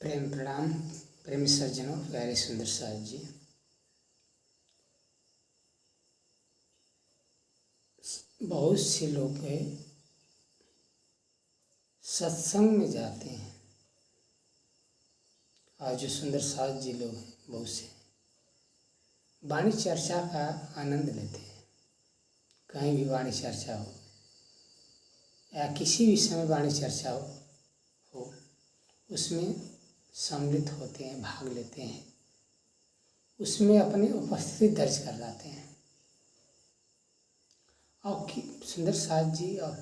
प्रेम प्रणाम प्रेमी सज्जनों, प्यारे सुंदर साज जी। बहुत से लोग सत्संग में जाते हैं। आज जो सुंदर साज जी लोग हैं, बहुत से वाणी चर्चा का आनंद लेते हैं। कहीं भी वाणी चर्चा हो या किसी भी समय वाणी चर्चा हो उसमें सम्मिलित होते हैं, भाग लेते हैं, उसमें अपनी उपस्थिति दर्ज कर लाते हैं। और सुंदर साज जी और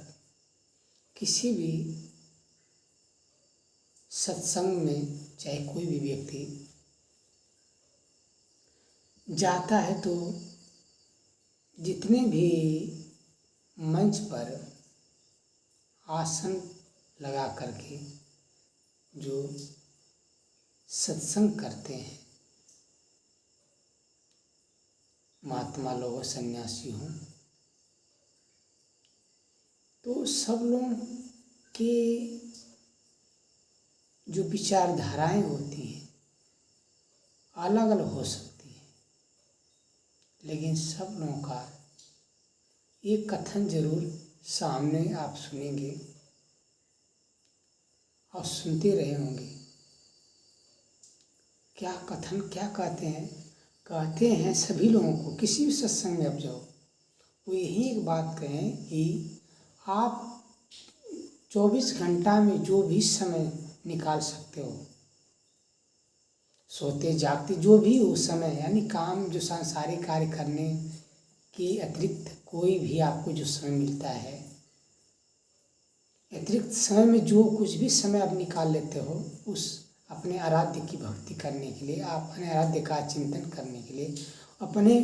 किसी भी सत्संग में चाहे कोई भी व्यक्ति जाता है तो जितने भी मंच पर आसन लगा करके जो सत्संग करते हैं, महात्मा लोग सन्यासी हों, तो सब लोगों के जो विचारधाराएं होती हैं अलग अलग हो सकती हैं, लेकिन सब लोगों का एक कथन जरूर सामने आप सुनेंगे और सुनते रहे होंगे। क्या कथन क्या कहते हैं सभी लोगों को, किसी भी सत्संग में आप जाओ वो यही एक बात कहें कि आप 24 घंटा में जो भी समय निकाल सकते हो, सोते जागते जो भी उस समय, यानी काम जो सांसारिक कार्य करने के अतिरिक्त कोई भी आपको जो समय मिलता है, अतिरिक्त समय में जो कुछ भी समय आप निकाल लेते हो उस अपने आराध्य की भक्ति करने के लिए, अपने आराध्य का चिंतन करने के लिए, अपने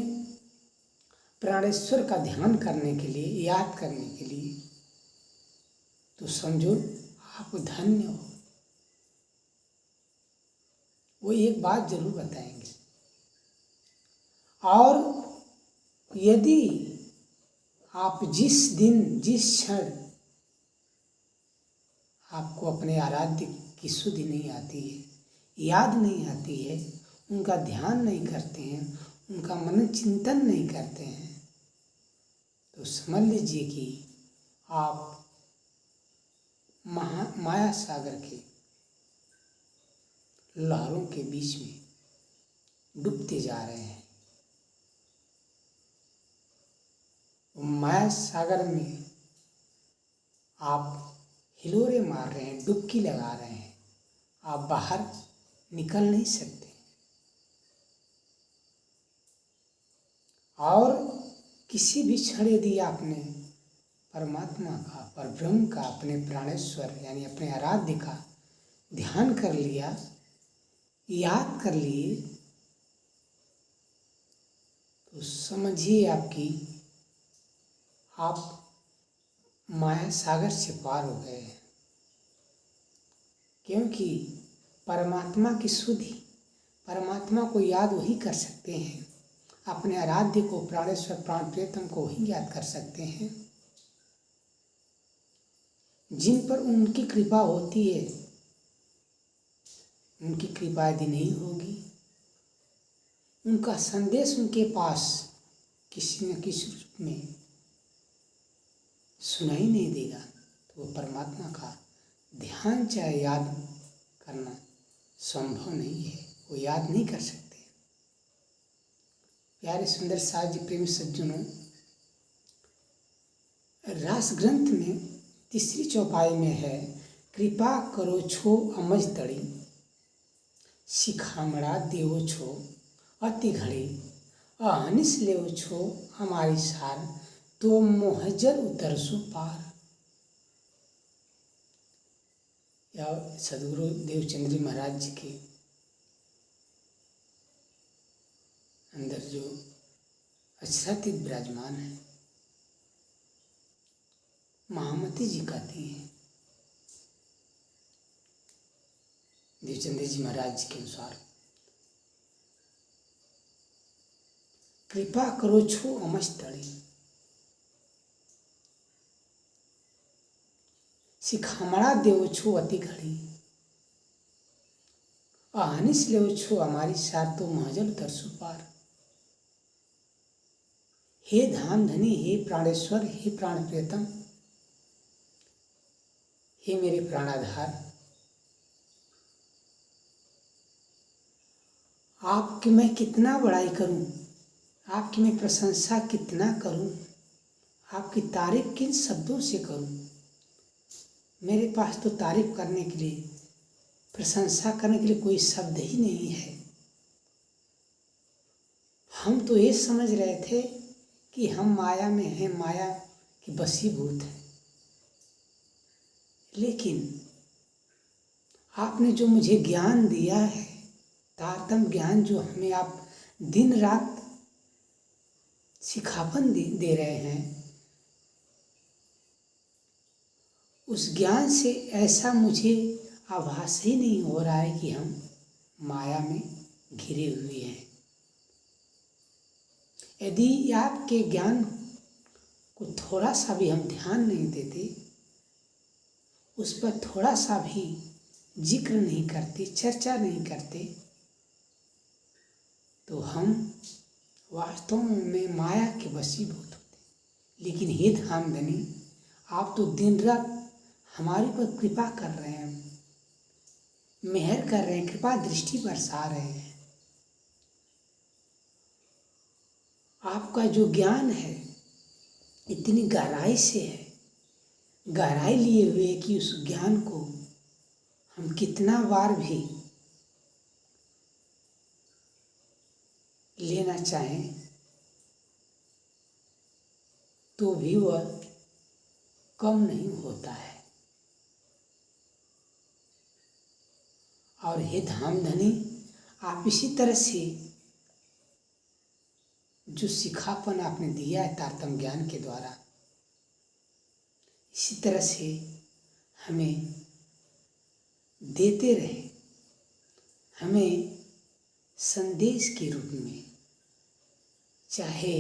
प्राणेश्वर का ध्यान करने के लिए, याद करने के लिए, तो समझो आप धन्य हो। वो एक बात जरूर बताएंगे। और यदि आप जिस दिन जिस क्षण आपको अपने आराध्य की सुधि नहीं आती है, याद नहीं आती है, उनका ध्यान नहीं करते हैं, उनका मन चिंतन नहीं करते हैं, तो समझ लीजिए कि आप माया सागर के लहरों के बीच में डूबते जा रहे हैं। माया सागर में आप हिलोरे मार रहे हैं, डुबकी लगा रहे हैं, आप बाहर निकल नहीं सकते। और किसी भी क्षण यदि आपने परमात्मा का, परब्रह्म का, अपने प्राणेश्वर यानी अपने आराध्य का ध्यान कर लिया, याद कर लिए, तो समझिए आप माया सागर से पार हो गए हैं। क्योंकि परमात्मा की सुधि, परमात्मा को याद वही कर सकते हैं, अपने आराध्य को, प्राणेश्वर प्राण प्रियतम को ही याद कर सकते हैं जिन पर उनकी कृपा होती है। उनकी कृपा यदि नहीं होगी, उनका संदेश उनके पास किसी न किसी रूप में सुनाई नहीं देगा, तो वो परमात्मा का ध्यान चाहे याद करना संभव नहीं है, वो याद नहीं कर सकते। प्यारे सुंदर साज प्रेम सज्जनों, रास ग्रंथ में तीसरी चौपाई में है, कृपा करो छो अमज तड़ी, सिखामड़ा देवो छो अति घड़ी, अहनिस लेव छो हमारी सार, तो मोहजर उतरसु पार। या सदगुरु देवचंद्री महाराज जी के अंदर जो अक्षरातीत विराजमान है, महामती जी कहती हैं, देवचंद्र जी महाराज जी के अनुसार, कृपा करो छो अमज तड़ी, सिखामड़ा देव छो अति घड़ी। आनिस ले छो हमारी सार तो महजल तरसु पार। हे धाम धनी, हे प्राणेश्वर, हे प्राण प्रियतम, हे मेरे प्राणाधार, आपकी मैं कितना बड़ाई करूं, आपकी मैं प्रशंसा कितना करूं, आपकी तारीफ किन शब्दों से करूं। मेरे पास तो तारीफ करने के लिए, प्रशंसा करने के लिए कोई शब्द ही नहीं है। हम तो ये समझ रहे थे कि हम माया में हैं, माया के वशीभूत हैं, लेकिन आपने जो मुझे ज्ञान दिया है, तारतम्य ज्ञान जो हमें आप दिन रात सिखावन दे रहे हैं, उस ज्ञान से ऐसा मुझे आभास ही नहीं हो रहा है कि हम माया में घिरे हुए हैं। यदि आपके ज्ञान को थोड़ा सा भी हम ध्यान नहीं देते, उस पर थोड़ा सा भी जिक्र नहीं करते, चर्चा नहीं करते, तो हम वास्तव में माया के वशीभूत होते। लेकिन हे धामधनी, आप तो दिन रात हमारे पर कृपा कर रहे हैं, मेहर कर रहे हैं, कृपा दृष्टि बरसा रहे हैं। आपका जो ज्ञान है इतनी गहराई से है, गहराई लिए हुए कि उस ज्ञान को हम कितना बार भी लेना चाहें तो भी वह कम नहीं होता है। और हे धामधनी, आप इसी तरह से जो सिखापन आपने दिया है तारतम्य ज्ञान के द्वारा, इसी तरह से हमें देते रहे, हमें संदेश के रूप में चाहे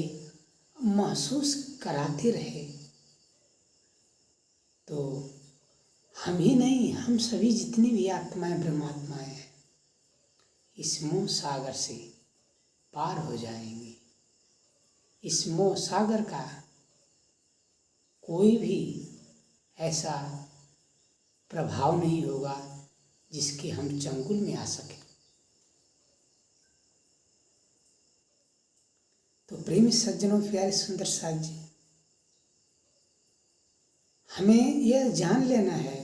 महसूस कराते रहे, तो हम ही नहीं, हम सभी जितनी भी आत्माएं ब्रह्मात्माएं हैं, इस मोह सागर से पार हो जाएंगे। इस मोह सागर का कोई भी ऐसा प्रभाव नहीं होगा जिसके हम चंगुल में आ सकें। तो प्रेमी सज्जनों, प्यारे सुंदर साथ जी, हमें यह जान लेना है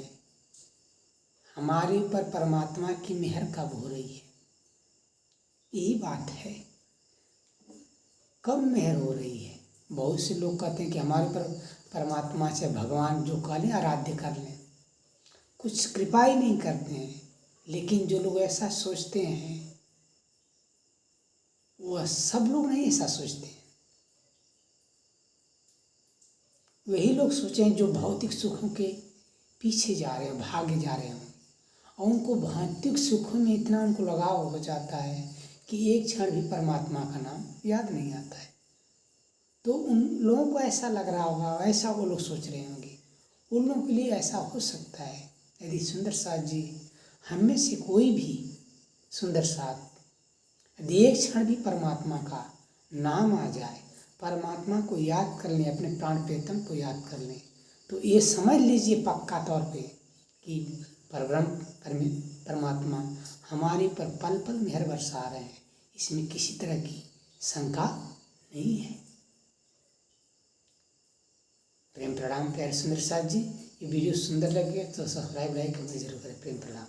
हमारे ऊपर परमात्मा की मेहर कब हो रही है। यही बात है, कब मेहर हो रही है। बहुत से लोग कहते हैं कि हमारे पर परमात्मा से भगवान जो कह लें आराध्य कर लें, कुछ कृपा ही नहीं करते हैं। लेकिन जो लोग ऐसा सोचते हैं, वह सब लोग नहीं ऐसा सोचते हैं। वही लोग सोचें जो भौतिक सुखों के पीछे जा रहे हैं, भागे जा रहे हैं, और उनको भौतिक सुखों में इतना उनको लगाव हो जाता है कि एक क्षण भी परमात्मा का नाम याद नहीं आता है। तो उन लोगों को ऐसा लग रहा होगा, ऐसा वो लोग सोच रहे होंगे, उन लोगों के लिए ऐसा हो सकता है। यदि सुंदर साथ जी हम में से कोई भी सुंदर साथ यदि एक क्षण भी परमात्मा का नाम आ जाए, परमात्मा को याद कर लें, अपने प्राण प्रियतम को याद कर लें, तो ये समझ लीजिए पक्का तौर पे कि परब्रह्म परमात्मा हमारे पर पल पल मेहर बरसा रहे हैं। इसमें किसी तरह की शंका नहीं है। प्रेम प्रणाम प्यारे सुंदर साथ जी। ये वीडियो सुंदर लगे तो सब्सक्राइब लाइक कमेंट जरूर करें। प्रेम प्रणाम।